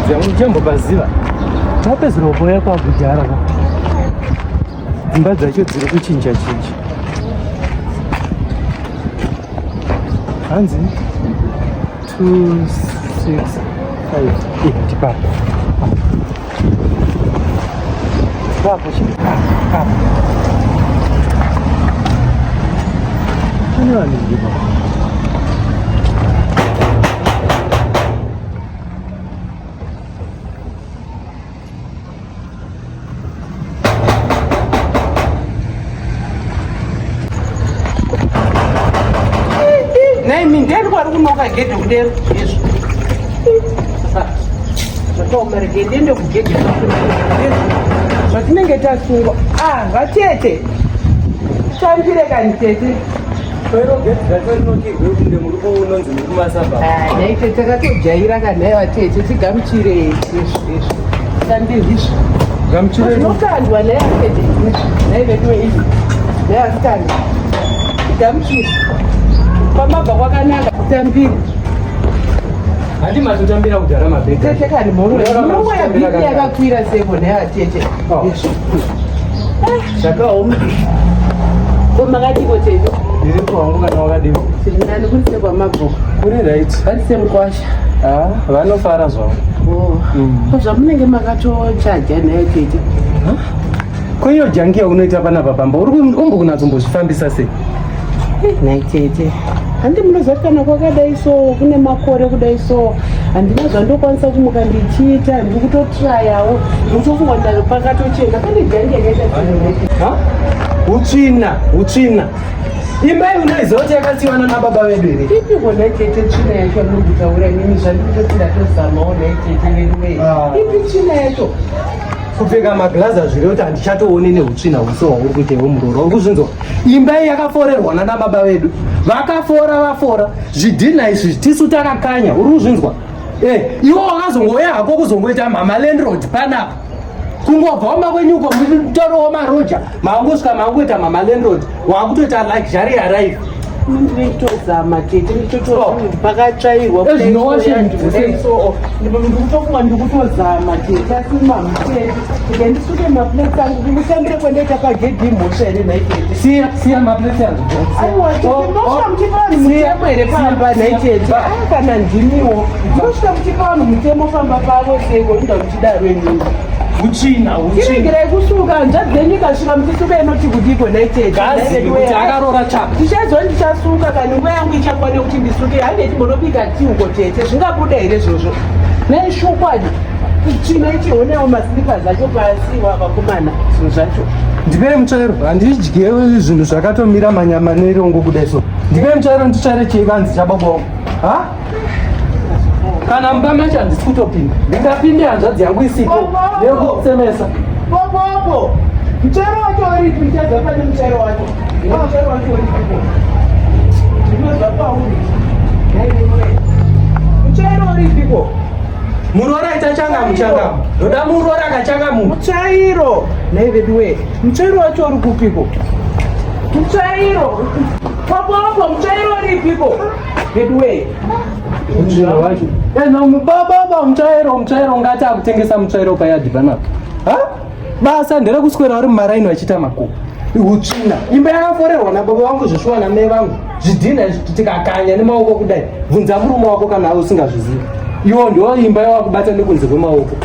mudzi yangu ndichambopaziva tapedzera vauya kwakudhara dzimba dzacho dziri kuchinja chinja hanzi 265 tipapo tipapo chikapo kune vanhu ndipa mindeni kwari kunoka gedhe kudero izvo zvakaomereke ndiende kugedhe zvatinenge tasungwa vatete tambire kani tete naite takatojaira kanai vatete tigamuchire izvi tambirwizvo tinokandwa nai atete nai vedu veizvi nai asikandi tigamuchire kwamabva kwakanaka kutambira handi matotambira kudhara mabheka tete kani mumwe yabhiki yakakwira seko neatete zvakaoma komakadiko tete iri kwangu kana wakadiwa sirinani kuri sekwamabhuku kuri right vari semukwasha vanofara zvavo zvamunenge makatochaja nayo tete koiyo jangi yaunoita panapa pamba uri umbokunatsombozvifambisa sei nai tete handi munozivikana kwakadai so kune makore kudai so handina zvandokwanisa kumuka ndichiita ndiri kutotrayawo ndikutofunga ndari pakatochena pane jangi yakaita utsvina imbai unoiziva kuti yakasiwana nababa vedu here ipiko naitete tsvina yacho anogutaura nini zvandikutoti ndatozamawo naitete veduwei ipi tsvina yacho kupfeka maglaza zviri kuti handichatooni neutsvina huso hwauri kuita weMuroora uri kuzvinzwa imbai yakaforerwa nanababa vedu vafora zvidhina izvi tisu takakanya uri kuzvinzwa iwo wakazongoya hako kuzongoita mamalandroad panapa kungobva umakwenyuko mutorowo maroja maangosvika maangoita mamalandroad waakutoita luxury arrive nditozama tete nditotoapakatsvairwa ndikutofunga ndikutozama tete asi mamutete ike ndisuke maplate angu ndikutambire kwendaita pagedhi mhosva here naitete siya maplate angu aiwa muchipa vanhu mutemo here pamba naitete kana ndimiwo ndosvika muchipa vanhu mutemo famba pavo seko inda muchidaro enini utsvina tiregerai kusuka hanzvadzi dzenyu ikasvika muchisuka inoti kudiko naitete akarora tsvaka tichazwa ndichasuka kana nguva yangu ichakwane kuti ndisuke handeti munobika tiuko tete zvingabuda here zvozvo naishokwadi tsvina ichionewo masilipas acho paasiwa vakomana zvinhu zvacho ndipei mutsvairo handidyewo zvinhu zvakatomira manyama nerongo kudai so ndipei mutsvairo nditsvaire chivanzi chababa wangu kana mumba macho handisi kutopinda ndingapinde hanzvadzi yangu isipo nekutsemesa popopo mutsvairo wacho uripi ndichadza pane mutsvairo wacho mutsvairo wacho uripipo ndinozva pauri mutsvairo uripipo Muroora itachangamu ndoda Muroora akachangamu mutsvairo nai veduwe mutsvairo wacho uri kupiko mutsvairo popopo mutsvairo uripiko veduwe mutsvairo wacho baba mutsvairo ngati akutengesa mutsvairo payadhi panapa basa nderekuswera uri mumaraini vachita makuku utsvina imba yakaforerwa nababa vangu zvishuwa namai vangu zvidhina tikakanya nemaoko kudai bvunza murume wako kana usingazvizivi iwo ndiwo imba yawakubata nekunze kwemaoko